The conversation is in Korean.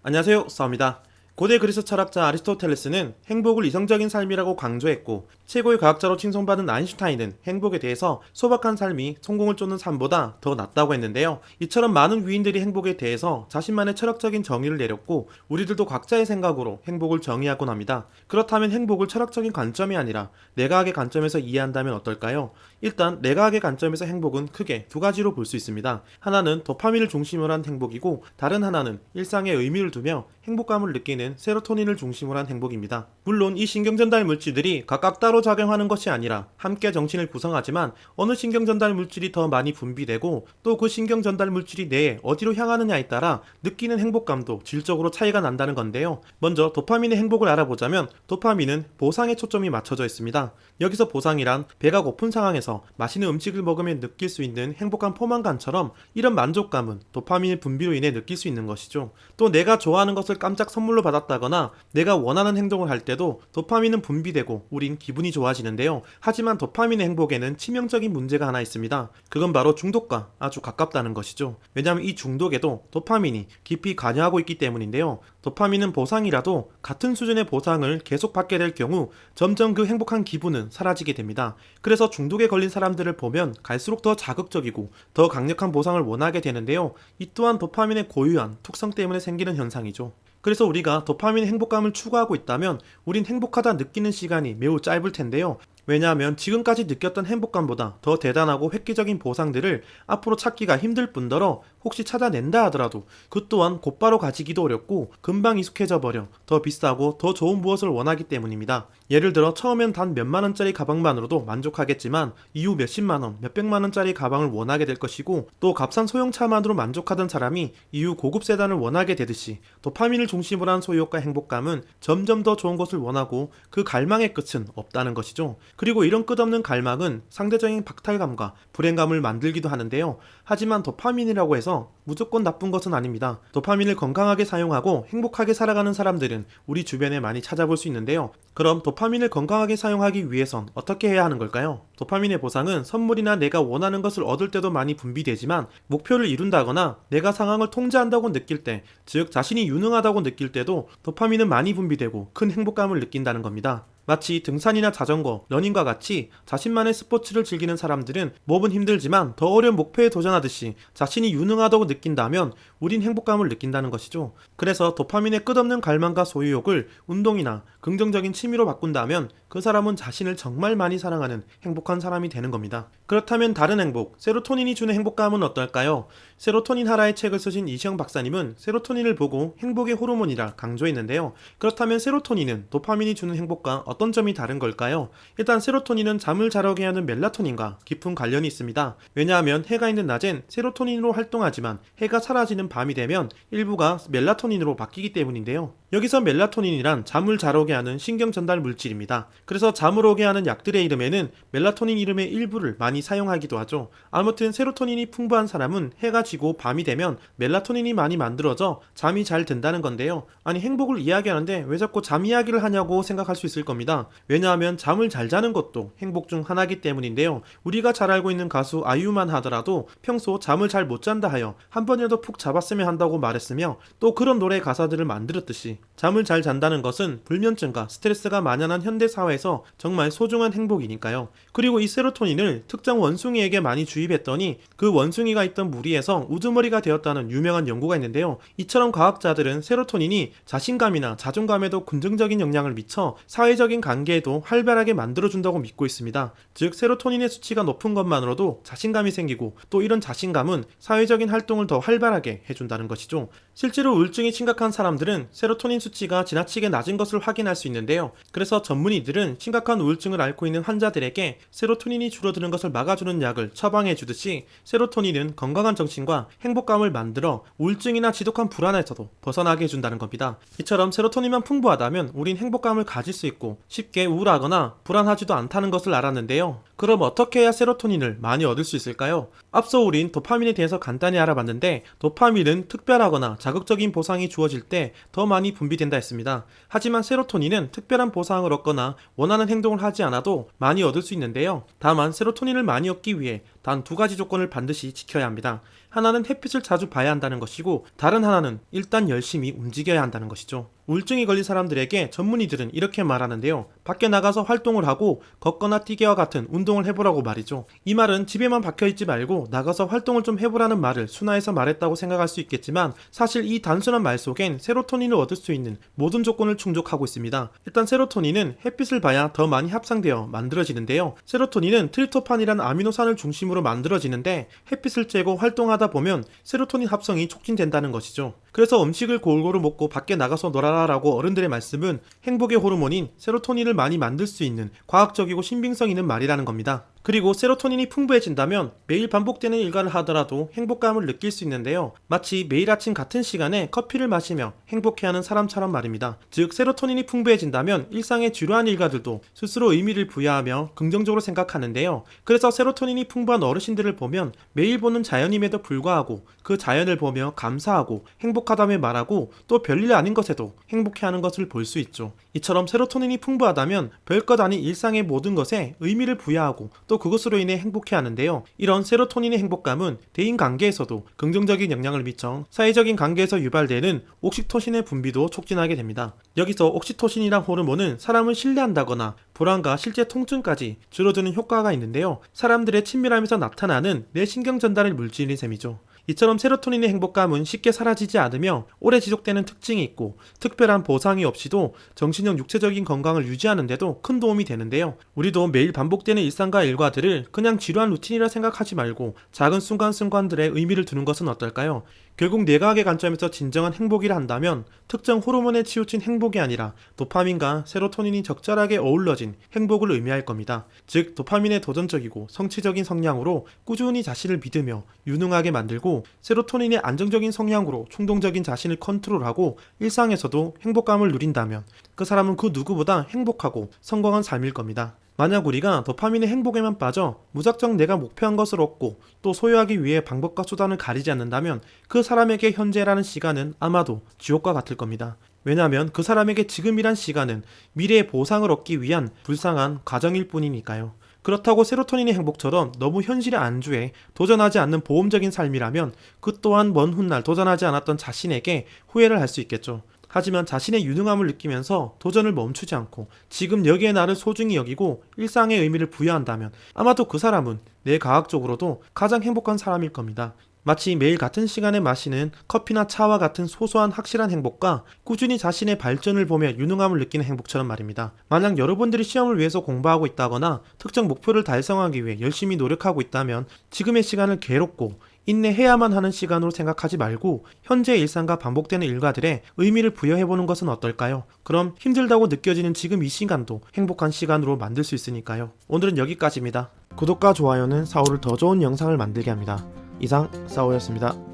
안녕하세요, 싸웁니다. 고대 그리스 철학자 아리스토텔레스는 행복을 이성적인 삶이라고 강조했고, 최고의 과학자로 칭송받은 아인슈타인은 행복에 대해서 소박한 삶이 성공을 쫓는 삶보다 더 낫다고 했는데요. 이처럼 많은 위인들이 행복에 대해서 자신만의 철학적인 정의를 내렸고, 우리들도 각자의 생각으로 행복을 정의하곤 합니다. 그렇다면 행복을 철학적인 관점이 아니라 내과학의 관점에서 이해한다면 어떨까요? 일단 내과학의 관점에서 행복은 크게 두 가지로 볼 수 있습니다. 하나는 도파민을 중심으로 한 행복이고, 다른 하나는 일상에 의미를 두며 행복감을 느끼는 세로토닌을 중심으로 한 행복입니다. 물론 이 신경전달 물질들이 각각 따로 작용하는 것이 아니라 함께 정신을 구성하지만, 어느 신경전달 물질이 더 많이 분비되고 또 그 신경전달 물질이 뇌에 어디로 향하느냐에 따라 느끼는 행복감도 질적으로 차이가 난다는 건데요. 먼저 도파민의 행복을 알아보자면, 도파민은 보상에 초점이 맞춰져 있습니다. 여기서 보상이란 배가 고픈 상황에서 맛있는 음식을 먹으면 느낄 수 있는 행복한 포만감처럼, 이런 만족감은 도파민의 분비로 인해 느낄 수 있는 것이죠. 또 내가 좋아하는 것을 깜짝 선물로 받았다거나 내가 원하는 행동을 할 때도 도파민은 분비되고 우린 기분이 좋아지는데요. 하지만 도파민의 행복에는 치명적인 문제가 하나 있습니다. 그건 바로 중독과 아주 가깝다는 것이죠. 왜냐하면 이 중독에도 도파민이 깊이 관여하고 있기 때문인데요. 도파민은 보상이라도 같은 수준의 보상을 계속 받게 될 경우 점점 그 행복한 기분은 사라지게 됩니다. 그래서 중독에 걸린 사람들을 보면 갈수록 더 자극적이고 더 강력한 보상을 원하게 되는데요. 이 또한 도파민의 고유한 특성 때문에 생기는 현상이죠. 그래서 우리가 도파민의 행복감을 추구하고 있다면 우린 행복하다 느끼는 시간이 매우 짧을 텐데요. 왜냐하면 지금까지 느꼈던 행복감보다 더 대단하고 획기적인 보상들을 앞으로 찾기가 힘들 뿐더러, 혹시 찾아낸다 하더라도 그 또한 곧바로 가지기도 어렵고 금방 익숙해져 버려 더 비싸고 더 좋은 무엇을 원하기 때문입니다. 예를 들어 처음엔 단 몇만원짜리 가방만으로도 만족하겠지만 이후 몇십만원, 몇백만원짜리 가방을 원하게 될 것이고, 또 값싼 소형차만으로 만족하던 사람이 이후 고급 세단을 원하게 되듯이 도파민을 중심으로 한 소유욕과 행복감은 점점 더 좋은 것을 원하고 그 갈망의 끝은 없다는 것이죠. 그리고 이런 끝없는 갈망은 상대적인 박탈감과 불행감을 만들기도 하는데요. 하지만 도파민이라고 해서 무조건 나쁜 것은 아닙니다. 도파민을 건강하게 사용하고 행복하게 살아가는 사람들은 우리 주변에 많이 찾아볼 수 있는데요. 그럼 도파민을 건강하게 사용하기 위해선 어떻게 해야 하는 걸까요? 도파민의 보상은 선물이나 내가 원하는 것을 얻을 때도 많이 분비되지만, 목표를 이룬다거나 내가 상황을 통제한다고 느낄 때, 즉 자신이 유능하다고 느낄 때도 도파민은 많이 분비되고 큰 행복감을 느낀다는 겁니다. 마치 등산이나 자전거, 러닝과 같이 자신만의 스포츠를 즐기는 사람들은 몸은 힘들지만 더 어려운 목표에 도전하듯이 자신이 유능하다고 느낀다면 우린 행복감을 느낀다는 것이죠. 그래서 도파민의 끝없는 갈망과 소유욕을 운동이나 긍정적인 취미로 바꾼다면 그 사람은 자신을 정말 많이 사랑하는 행복한 사람이 되는 겁니다. 그렇다면 다른 행복, 세로토닌이 주는 행복감은 어떨까요? 세로토닌 하라의 책을 쓰신 이시영 박사님은 세로토닌을 보고 행복의 호르몬이라 강조했는데요. 그렇다면 세로토닌은 도파민이 주는 행복과 어떤 점이 다른 걸까요? 일단 세로토닌은 잠을 잘 오게 하는 멜라토닌과 깊은 관련이 있습니다. 왜냐하면 해가 있는 낮엔 세로토닌으로 활동하지만 해가 사라지는 밤이 되면 일부가 멜라토닌으로 바뀌기 때문인데요. 여기서 멜라토닌이란 잠을 잘 오게 하는 신경 전달 물질입니다. 그래서 잠을 오게 하는 약들의 이름에는 멜라토닌 이름의 일부를 많이 사용하기도 하죠. 아무튼 세로토닌이 풍부한 사람은 해가 지고 밤이 되면 멜라토닌이 많이 만들어져 잠이 잘 든다는 건데요. 아니, 행복을 이야기하는데 왜 자꾸 잠 이야기를 하냐고 생각할 수 있을 겁니다. 왜냐하면 잠을 잘 자는 것도 행복 중 하나이기 때문인데요. 우리가 잘 알고 있는 가수 아이유만 하더라도 평소 잠을 잘 못 잔다 하여 한 번이라도 푹 자봤으면 한다고 말했으며, 또 그런 노래 가사들을 만들었듯이 잠을 잘 잔다는 것은 불면증과 스트레스가 만연한 현대 사회에서 정말 소중한 행복이니까요. 그리고 이 세로토닌을 특정 원숭이에게 많이 주입했더니 그 원숭이가 있던 무리에서 우두머리가 되었다는 유명한 연구가 있는데요. 이처럼 과학자들은 세로토닌이 자신감이나 자존감에도 긍정적인 영향을 미쳐 사회적인 관계에도 활발하게 만들어준다고 믿고 있습니다. 즉 세로토닌의 수치가 높은 것만으로도 자신감이 생기고, 또 이런 자신감은 사회적인 활동을 더 활발하게 해준다는 것이죠. 실제로 우울증이 심각한 사람들은 세로토닌 수치가 지나치게 낮은 것을 확인할 수 있는데요. 그래서 전문의들은 심각한 우울증을 앓고 있는 환자들에게 세로토닌이 줄어드는 것을 막아주는 약을 처방해 주듯이, 세로토닌은 건강한 정신과 행복감을 만들어 우울증이나 지독한 불안에서도 벗어나게 해준다는 겁니다. 이처럼 세로토닌만 풍부하다면 우린 행복감을 가질 수 있고 쉽게 우울하거나 불안하지도 않다는 것을 알았는데요. 그럼 어떻게 해야 세로토닌을 많이 얻을 수 있을까요? 앞서 우린 도파민에 대해서 간단히 알아봤는데 도파민은 특별하거나 자극적인 보상이 주어질 때 더 많이 분비된다 했습니다. 하지만 세로토닌은 특별한 보상을 얻거나 원하는 행동을 하지 않아도 많이 얻을 수 있는데요. 다만 세로토닌을 많이 얻기 위해 단 두 가지 조건을 반드시 지켜야 합니다. 하나는 햇빛을 자주 봐야 한다는 것이고 다른 하나는 일단 열심히 움직여야 한다는 것이죠. 우울증이 걸린 사람들에게 전문의들은 이렇게 말하는데요. 밖에 나가서 활동을 하고 걷거나 뛰기와 같은 운동을 해보라고 말이죠. 이 말은 집에만 박혀있지 말고 나가서 활동을 좀 해보라는 말을 순화해서 말했다고 생각할 수 있겠지만 사실 이 단순한 말 속엔 세로토닌을 얻을 수 있는 모든 조건을 충족하고 있습니다. 일단 세로토닌은 햇빛을 봐야 더 많이 합성되어 만들어지는데요. 세로토닌은 트립토판이라는 아미노산을 중심으로 만들어지는데 햇빛을 쬐고 활동하다 보면 세로토닌 합성이 촉진된다는 것이죠. 그래서 음식을 골고루 먹고 밖에 나가서 놀아라라고 어른들의 말씀은 행복의 호르몬인 세로토닌을 많이 만들 수 있는 과학적이고 신빙성 있는 말이라는 겁니다. 그리고 세로토닌이 풍부해진다면 매일 반복되는 일과를 하더라도 행복감을 느낄 수 있는데요. 마치 매일 아침 같은 시간에 커피를 마시며 행복해하는 사람처럼 말입니다. 즉 세로토닌이 풍부해진다면 일상의 지루한 일과들도 스스로 의미를 부여하며 긍정적으로 생각하는데요. 그래서 세로토닌이 풍부한 어르신들을 보면 매일 보는 자연임에도 불구하고 그 자연을 보며 감사하고 행복하다며 말하고 또 별일 아닌 것에도 행복해하는 것을 볼 수 있죠. 이처럼 세로토닌이 풍부하다면 별것 아닌 일상의 모든 것에 의미를 부여하고 또 그것으로 인해 행복해하는데요. 이런 세로토닌의 행복감은 대인관계에서도 긍정적인 영향을 미쳐 사회적인 관계에서 유발되는 옥시토신의 분비도 촉진하게 됩니다. 여기서 옥시토신이란 호르몬은 사람을 신뢰한다거나 불안과 실제 통증까지 줄어드는 효과가 있는데요. 사람들의 친밀함에서 나타나는 뇌신경 전달의 물질인 셈이죠. 이처럼 세로토닌의 행복감은 쉽게 사라지지 않으며 오래 지속되는 특징이 있고 특별한 보상이 없이도 정신적 육체적인 건강을 유지하는 데도 큰 도움이 되는데요. 우리도 매일 반복되는 일상과 일과들을 그냥 지루한 루틴이라 생각하지 말고 작은 순간순간들에 의미를 두는 것은 어떨까요? 결국 뇌과학의 관점에서 진정한 행복이라 한다면 특정 호르몬에 치우친 행복이 아니라 도파민과 세로토닌이 적절하게 어우러진 행복을 의미할 겁니다. 즉 도파민의 도전적이고 성취적인 성향으로 꾸준히 자신을 믿으며 유능하게 만들고 세로토닌의 안정적인 성향으로 충동적인 자신을 컨트롤하고 일상에서도 행복감을 누린다면 그 사람은 그 누구보다 행복하고 성공한 삶일 겁니다. 만약 우리가 도파민의 행복에만 빠져 무작정 내가 목표한 것을 얻고 또 소유하기 위해 방법과 수단을 가리지 않는다면 그 사람에게 현재라는 시간은 아마도 지옥과 같을 겁니다. 왜냐하면 그 사람에게 지금이란 시간은 미래의 보상을 얻기 위한 불쌍한 과정일 뿐이니까요. 그렇다고 세로토닌의 행복처럼 너무 현실에 안주해 도전하지 않는 보험적인 삶이라면 그 또한 먼 훗날 도전하지 않았던 자신에게 후회를 할 수 있겠죠. 하지만 자신의 유능함을 느끼면서 도전을 멈추지 않고 지금 여기에 나를 소중히 여기고 일상의 의미를 부여한다면 아마도 그 사람은 뇌과학적으로도 가장 행복한 사람일 겁니다. 마치 매일 같은 시간에 마시는 커피나 차와 같은 소소한 확실한 행복과 꾸준히 자신의 발전을 보며 유능함을 느끼는 행복처럼 말입니다. 만약 여러분들이 시험을 위해서 공부하고 있다거나 특정 목표를 달성하기 위해 열심히 노력하고 있다면 지금의 시간을 괴롭고 인내해야만 하는 시간으로 생각하지 말고 현재의 일상과 반복되는 일과들에 의미를 부여해보는 것은 어떨까요? 그럼 힘들다고 느껴지는 지금 이 시간도 행복한 시간으로 만들 수 있으니까요. 오늘은 여기까지입니다. 구독과 좋아요는 사오를 더 좋은 영상을 만들게 합니다. 이상 사오였습니다.